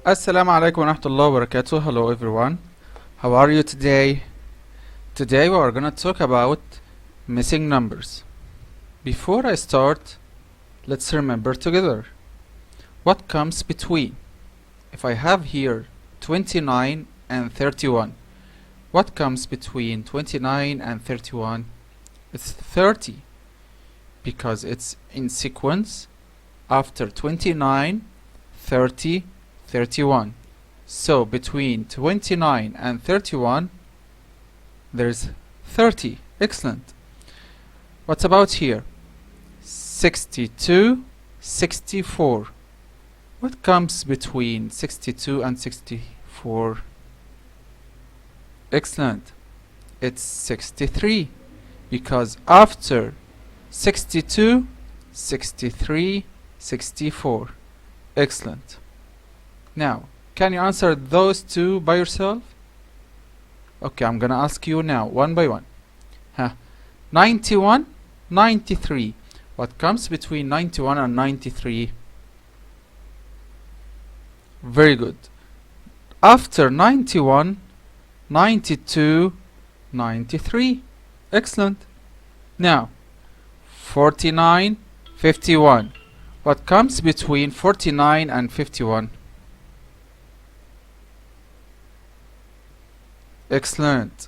Assalamu alaikum wa rahmatullahi wa barakatuh. Hello everyone. How are you today? Today we are gonna talk about missing numbers. Before I start, let's remember together. What comes between? If I have here 29 and 31, what comes between 29 and 31? It's 30 because it's in sequence after 29, 30, 31. So between 29 and 31 there's 30. Excellent. What about here? 62, 64. What comes between 62 and 64? Excellent. It's 63 because after 62, 63, 64. Excellent. Now, can you answer those two by yourself? Okay, I'm gonna ask you now, one by one. 91, 93. What comes between 91 and 93? Very good. After 91, 92, 93. Excellent. Now, 49, 51. What comes between 49 and 51? Excellent.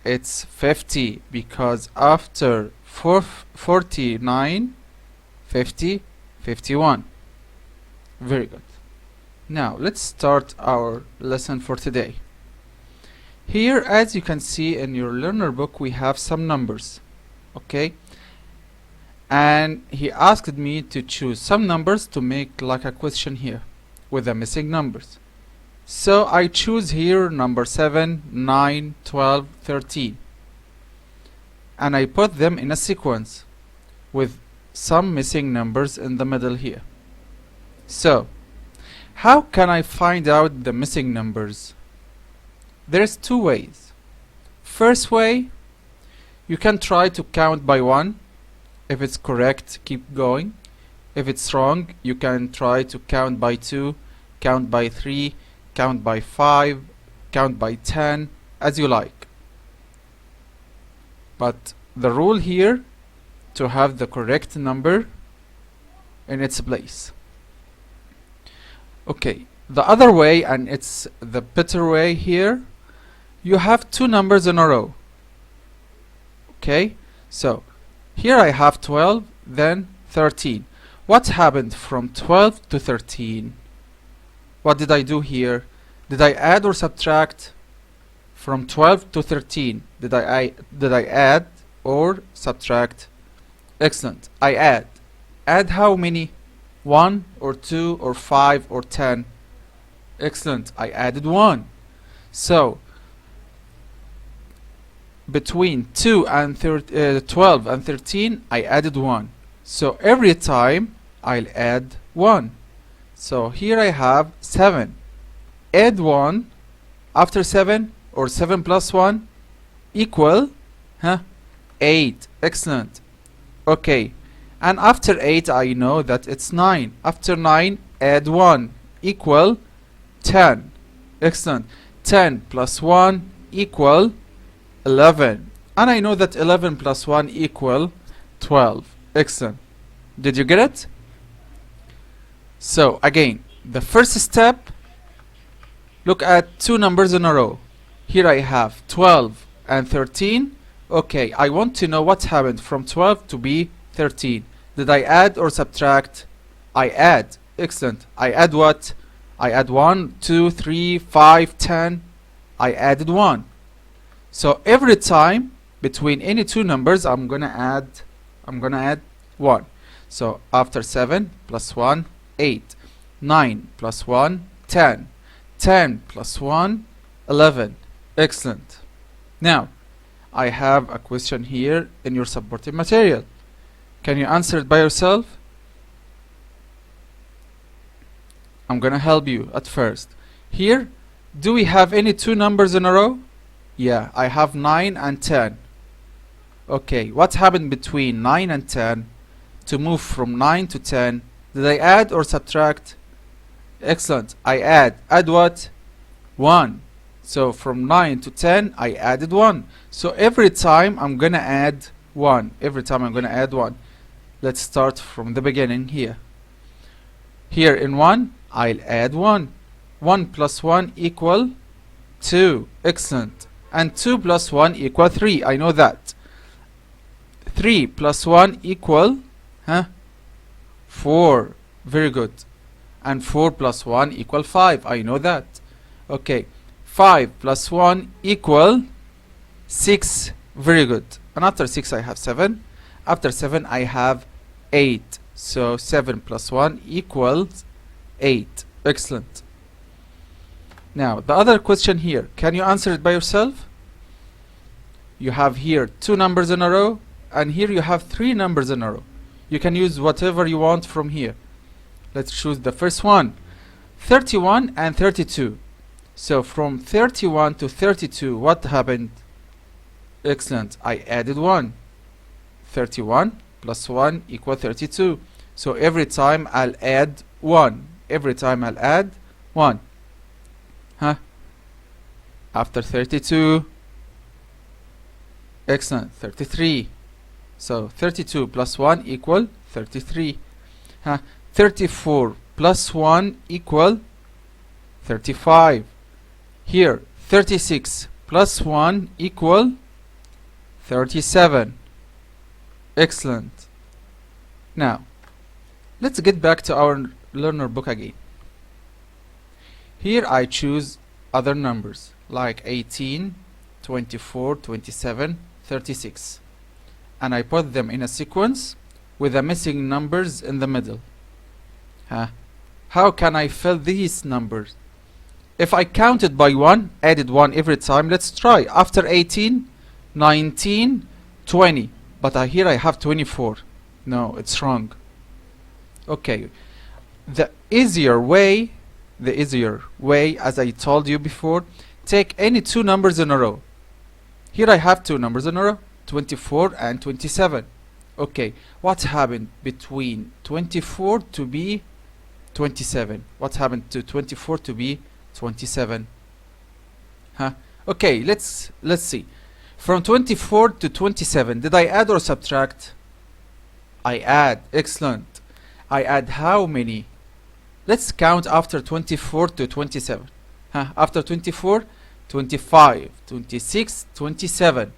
It's 50 because after 49, 50, 51. Very good. Now let's start our lesson for today. Here, as you can see in your learner book, we have some numbers. Okay? And he asked me to choose some numbers to make like a question here with the missing numbers. So I choose here number 7, 9, 12, 13. And I put them in a sequence with some missing numbers in the middle here. So, how can I find out the missing numbers? There's two ways. First way, you can try to count by one. If it's correct, keep going. If it's wrong, you can try to count by 2, count by 3, count by 5, count by 10, as you like. But the rule here, to have the correct number in its place. Okay, the other way, and it's the better way here, you have two numbers in a row. Okay, so here I have 12, then 13. What happened from 12 to 13? What did I do here? Did I add or subtract? From 12 to 13, did I add or subtract? Excellent. I add. Add how many? 1 or 2 or 5 or 10? Excellent. I added 1. So between 2 and 12 and 13, I added 1. So every time I'll add 1. So here I have 7. Add 1 after 7, or 7 plus 1 equal 8. Excellent. Okay, and after 8 I know that it's 9. After 9, add 1 equal 10. Excellent. 10 plus 1 equal 11, and I know that 11 plus 1 equal 12. Excellent. Did you get it? So again, the first step, look at two numbers in a row. Here I have 12 and 13. Okay, I want to know what happened from 12 to be 13. Did I add or subtract? I add. Excellent. I add what? I add 1, 2, 3, 5, 10. I added 1. So every time between any two numbers I'm gonna add 1. So after 7 plus 1, 8. 9 plus 1, 10. 10 plus 1, 11. Excellent. Now I have a question here in your supporting material. Can you answer it by yourself? I'm gonna help you at first. Here, do we have any two numbers in a row? Yeah, I have 9 and 10. Okay, what happened between 9 and 10 to move from 9 to 10? Did I add or subtract? Excellent. I add what? 1. So from 9 to 10 I added 1. So every time I'm gonna add 1. Every time I'm gonna add 1. Let's start from the beginning here. Here in 1 I'll add 1. 1 plus 1 equal 2. Excellent. And 2 plus 1 equal 3. I know that. 3 plus 1 equal 4. Very good. And 4 plus 1 equal 5. I know that. Okay. 5 plus 1 equal 6. Very good. And after 6 I have 7. After 7 I have 8. So 7 plus 1 equals 8. Excellent. Now the other question here. Can you answer it by yourself? You have here 2 numbers in a row. And here you have 3 numbers in a row. You can use whatever you want from here. Let's choose the first one. 31 and 32. So from 31 to 32, what happened? Excellent. I added 1. 31 plus 1 equal 32. So every time I'll add 1. Every time I'll add 1. After 32. Excellent. 33. So 32 plus 1 equal 33. 34 plus 1 equal 35. Here 36 plus 1 equal 37. Excellent. Now let's get back to our learner book again. Here I choose other numbers like 18, 24, 27, 36, and I put them in a sequence with the missing numbers in the middle. How can I fill these numbers? If I counted by 1, added 1 every time, let's try. After 18, 19, 20. But here I have 24. No, it's wrong. Okay. The easier way, as I told you before, take any 2 numbers in a row. Here I have 2 numbers in a row, 24 and 27. Okay, what happened between 24 to be 27? What happened to 24 to be 27? Okay, let's see. From 24 to 27, did I add or subtract? I add. Excellent. I add how many? Let's count after 24 to 27. After 24, 25, 26, 27.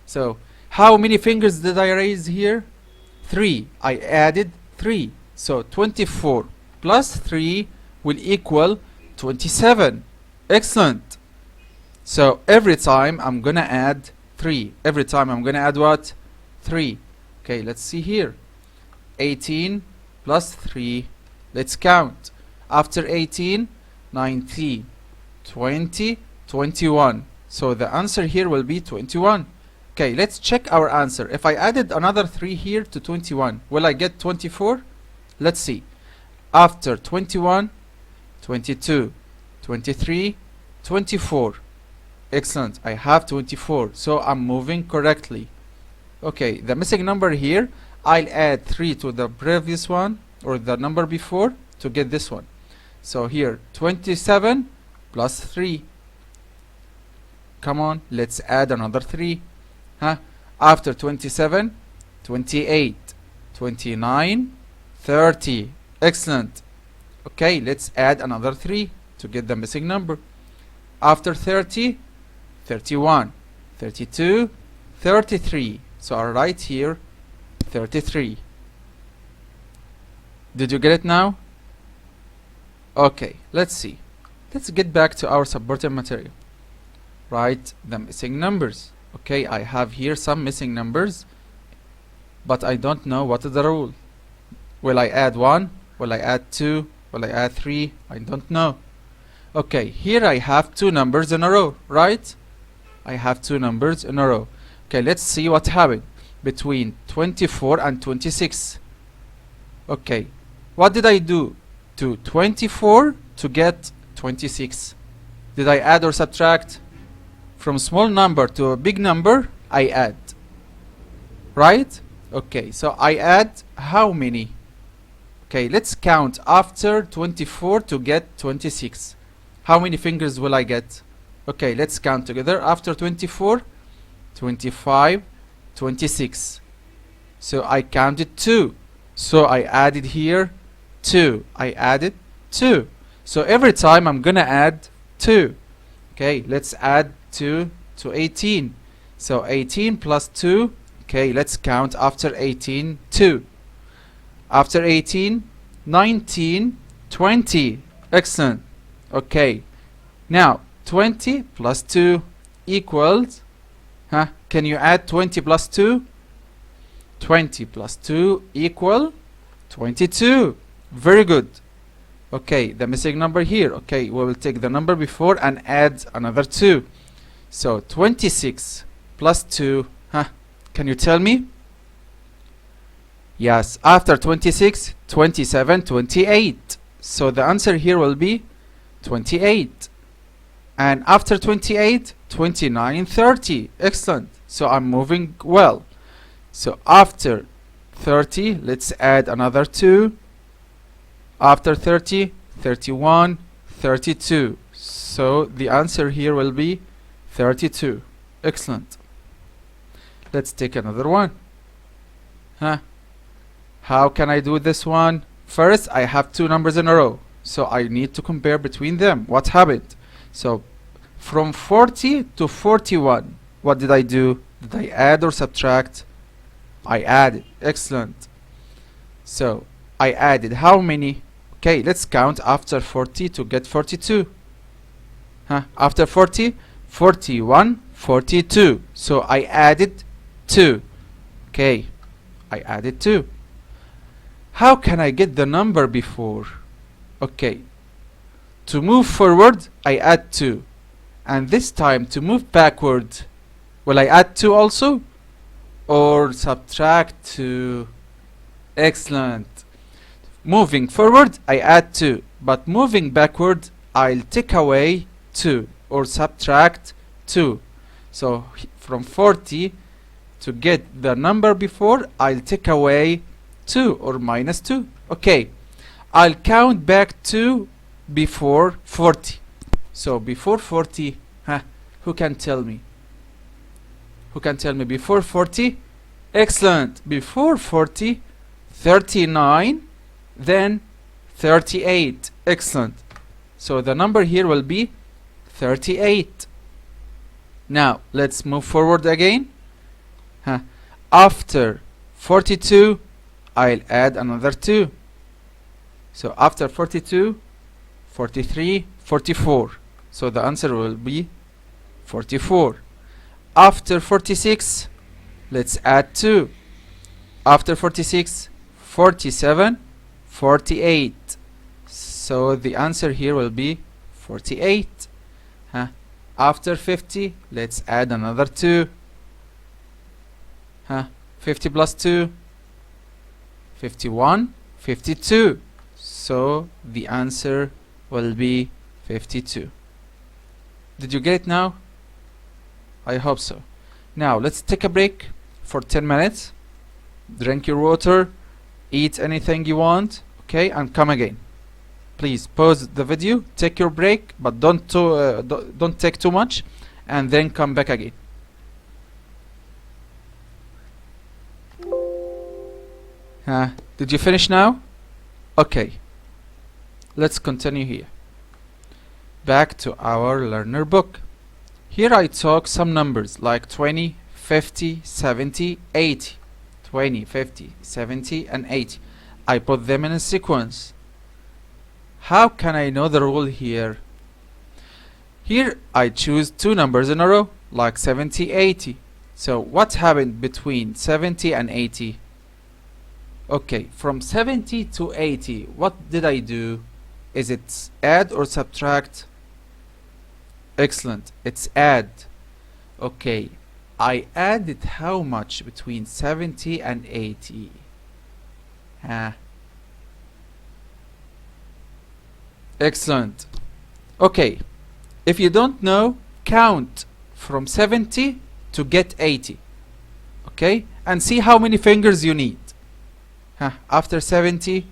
So how many fingers did I raise here? 3. I added 3. So 24 plus 3 will equal 27. Excellent. So every time I'm gonna add 3. Every time I'm gonna add what? 3. Okay, let's see here. 18 plus 3. Let's count. After 18, 19, 20, 21. So the answer here will be 21. Okay, let's check our answer. If I added another 3 here to 21, will I get 24? Let's see. After 21, 22, 23, 24. Excellent. I have 24. So I'm moving correctly. Okay, the missing number here, I'll add 3 to the previous one or the number before to get this one. So here 27 plus 3. Come on, let's add another 3. After 27, 28, 29, 30. Excellent. Okay, let's add another 3 to get the missing number. After 30, 31, 32, 33. So I'll write here 33. Did you get it now? Okay, let's see. Let's get back to our supporting material. Write the missing numbers. Okay, I have here some missing numbers, but I don't know what is the rule. Will I add 1? Will I add 2? Will I add 3? I don't know. Okay, here I have 2 numbers in a row, right? I have 2 numbers in a row. Okay, let's see what happened between 24 and 26. Okay, what did I do to 24 to get 26? Did I add or subtract? From small number to a big number, I add. Right? Okay, so I add how many? Okay, let's count after 24 to get 26. How many fingers will I get? Okay, let's count together. After 24, 25, 26. So I counted 2. So I added here 2. I added 2. So every time I'm gonna add 2. Okay, let's add 2 to 18. So 18 plus 2. Okay, let's count after 18, 2. After 18, 19, 20. Excellent. Okay. Now, 20 plus 2 equals, can you add 20 plus 2? 20 plus 2 equal 22. Very good. Okay, the missing number here. Okay, we will take the number before and add another 2. So 26 plus 2, can you tell me? Yes, after 26, 27, 28. So the answer here will be 28. And after 28, 29, 30. Excellent. So I'm moving well. So after 30, let's add another 2. After 30, 31, 32. So the answer here will be 32. Excellent. Let's take another one. How can I do this one? First, I have 2 numbers in a row. So I need to compare between them. What happened? So from 40 to 41, what did I do? Did I add or subtract? I added. Excellent. So I added how many? Okay, let's count after 40 to get 42. After 40, 41, 42. So I added 2. Okay, I added 2. How can I get the number before? Okay, to move forward, I add 2. And this time, to move backward, will I add 2 also? Or subtract 2? Excellent. Moving forward, I add 2. But moving backward, I'll take away 2 or subtract 2. So from 40 to get the number before, I'll take away 2 or minus 2. Okay, I'll count back 2 before 40. So before 40, who can tell me? Who can tell me before 40? Excellent. Before 40, 39, then 38. Excellent. So the number here will be 38. Now let's move forward again. After 42, I'll add another 2. So after 42, 43, 44. So the answer will be 44. After 46, let's add 2. After 46, 47, 48. So the answer here will be 48. After 50, let's add another 2. 50 plus 2, 51, 52. So the answer will be 52. Did you get it now? I hope so. Now let's take a break for 10 minutes. Drink your water, eat anything you want, okay, and come again. Please pause the video, take your break, but don't take too much, and then come back again. Did you finish now? Okay. Let's continue here. Back to our learner book. Here I took some numbers like 20, 50, 70, 80. 20, 50, 70, and 80. I put them in a sequence. How can I know the rule here? Here I choose 2 numbers in a row, like 70, 80. So what happened between 70 and 80? Okay, from 70 to 80, what did I do? Is it add or subtract? Excellent, it's add. Okay, I added how much between 70 and 80? Excellent. Okay, if you don't know, count from 70 to get 80. Okay, and see how many fingers you need. After 70,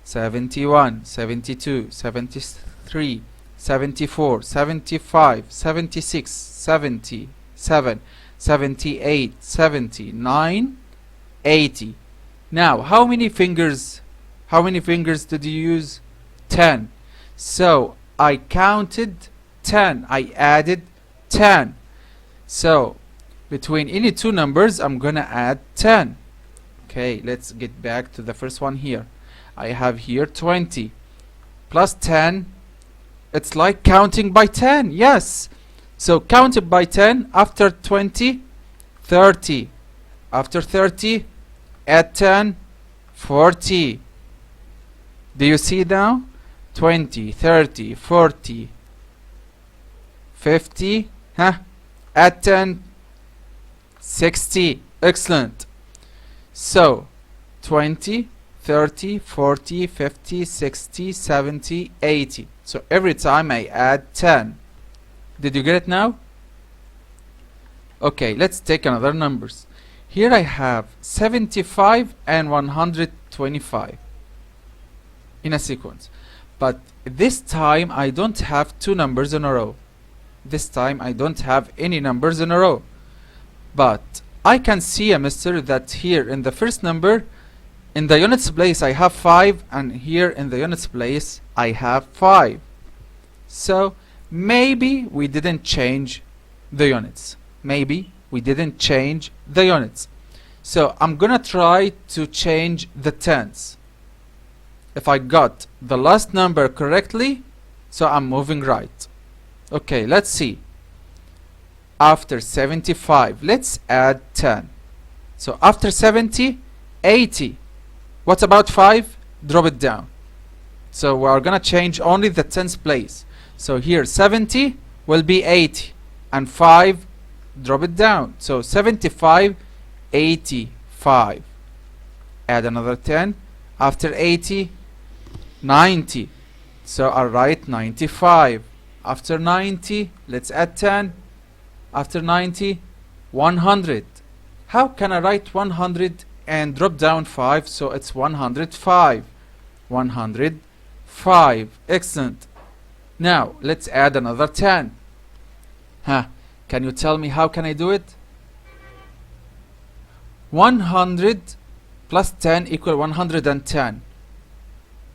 71, 72, 73, 74, 75, 76, 77, 78, 79, 80. Now, how many fingers did you use? 10. So I counted 10. I added 10. So between any two numbers, I'm gonna add 10. Okay, let's get back to the first one here. I have here 20 plus 10. It's like counting by 10. Yes. So count it by 10. After 20, 30. After 30, add 10, 40. Do you see now? 20, 30, 40, 50. Add 10, 60. Excellent. So 20, 30, 40, 50, 60, 70, 80. So every time I add 10. Did you get it now? Okay, let's take another numbers. Here I have 75 and 125 in a sequence. But this time I don't have two numbers in a row. This time I don't have any numbers in a row. But I can see, mister, that here in the first number, in the units place I have 5, and here in the units place I have 5. So maybe we didn't change the units. Maybe we didn't change the units. So I'm gonna try to change the tens. If I got the last number correctly, so I'm moving right. Okay, let's see. After 75, let's add 10. So after 70, 80. What about 5? Drop it down. So we are gonna change only the tens place. So here 70 will be 80, and 5, drop it down. So 75, 85. Add another 10. After 80, 90. So I'll write 95. After 90, let's add 10. After 90, 100. How can I write 100 and drop down 5? So it's 105. 105. Excellent. Now let's add another 10. Can you tell me how can I do it? 100 plus 10 equal 110.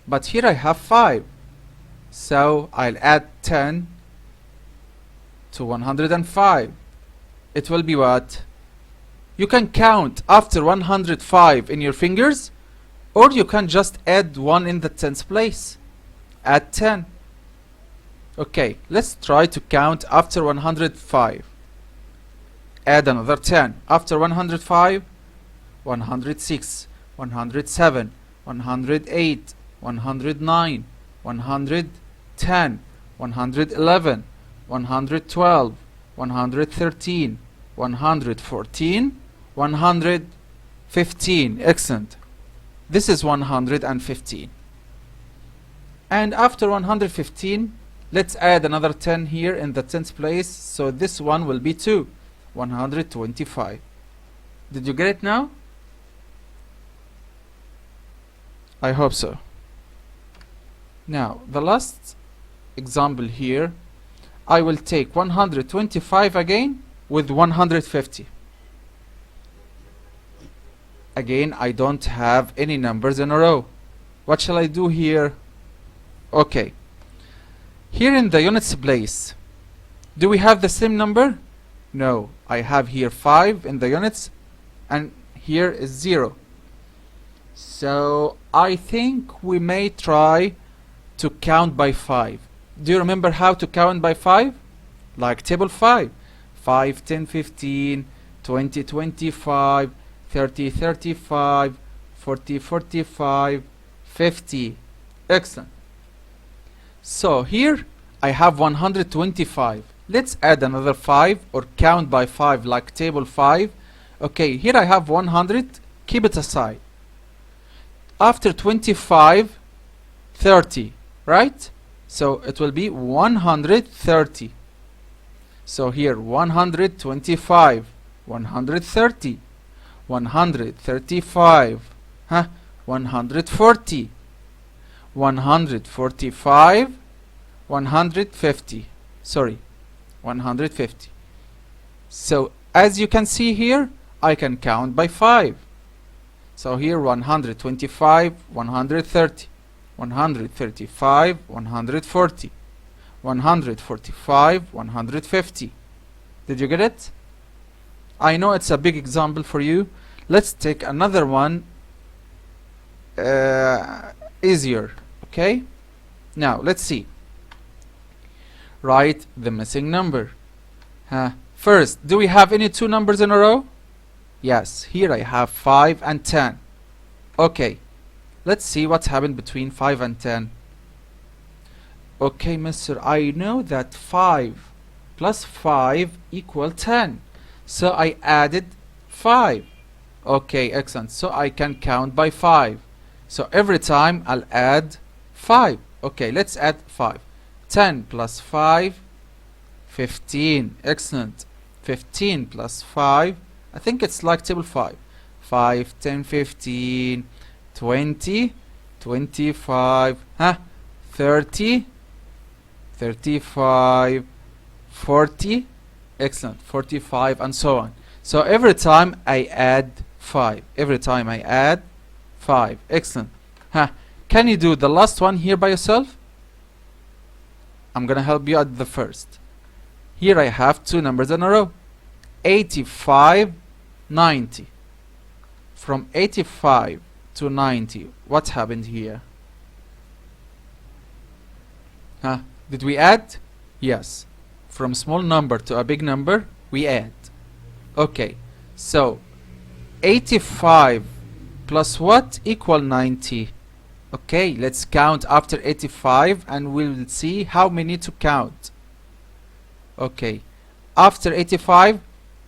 But here I have 5. So I'll add 10 to 105. It will be what? You can count after 105 in your fingers, or you can just add 1 in the tens place. Add 10. Okay, let's try to count after 105. Add another 10. After 105, 106, 107, 108, 109, 110, 111, 112, 113, 114, 115. Excellent. This is 115. And after 115, let's add another 10 here in the tens place. So this one will be 2. 125. Did you get it now? I hope so. Now the last example here, I will take 125 again with 150. Again, I don't have any numbers in a row. What shall I do here? Okay, here in the units place, do we have the same number? No, I have here 5 in the units, and here is 0. So I think we may try to count by 5. Do you remember how to count by 5? Like table 5. 5, 10, 15, 20, 25, 30, 35, 40, 45, 50. Excellent. So here I have 125. Let's add another 5, or count by 5 like table 5. Okay, here I have 100. Keep it aside. After 25, 30, right? So it will be 130. So here 125, 130, 135, 140, 145, 150. Sorry, 150. So as you can see here, I can count by 5. So here 125, 130, 135, 140, 145, 150. Did you get it? I know it's a big example for you. Let's take another one easier. Okay? Now let's see. Write the missing number. First, do we have any two numbers in a row? Yes, here I have 5 and 10. Okay, let's see what's happened between 5 and 10. Okay, mister, I know that 5 plus 5 equal 10. So I added 5. Okay, excellent. So I can count by 5. So every time I'll add 5. Okay, let's add 5. 10 plus 5, 15. Excellent. 15 plus 5, I think it's like table 5. 5, 10, 15, 20, 25, 30, 35, 40, excellent, 45, and so on. So every time I add 5. Every time I add 5. Excellent. Can you do the last one here by yourself? I'm gonna help you at the first. Here I have two numbers in a row. 85, 90. From 85 to 90, what happened here? Did we add? Yes. From small number to a big number, we add. Okay, so 85 plus what equal 90? Okay, let's count after 85 and we'll see how many to count. Okay, after 85,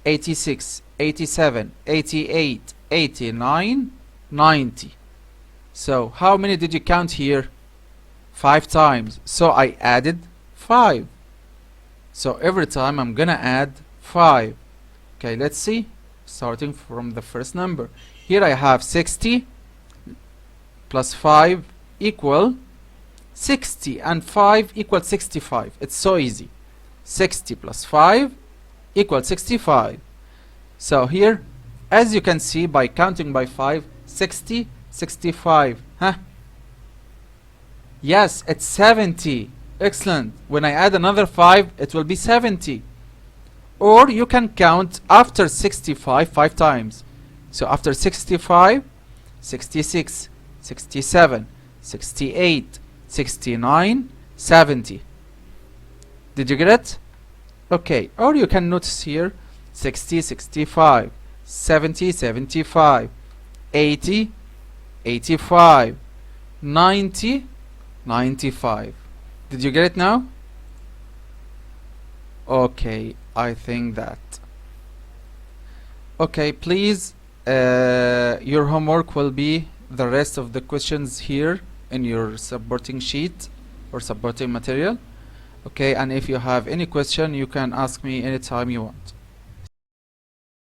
86, 87, 88, 89, 90. So how many did you count here? 5 times. So I added 5. So every time I'm gonna add 5. Okay, let's see. Starting from the first number. Here I have 60 plus 5 equal 60 and 5 equal 65. It's so easy. 60 plus 5 equals 65. So here, as you can see by counting by 5, 60, 65. Yes, it's 70. Excellent. When I add another 5, it will be 70. Or you can count after 65 5 times. So after 65, 66, 67, 68, 69, 70. Did you get it? Okay, or you can notice here 60, 65, 70, 75, 80, 85, 90, 95. Did you get it now? Okay, I think that. Okay, please, your homework will be the rest of the questions here in your supporting sheet or supporting material. Okay, and if you have any question, you can ask me anytime you want.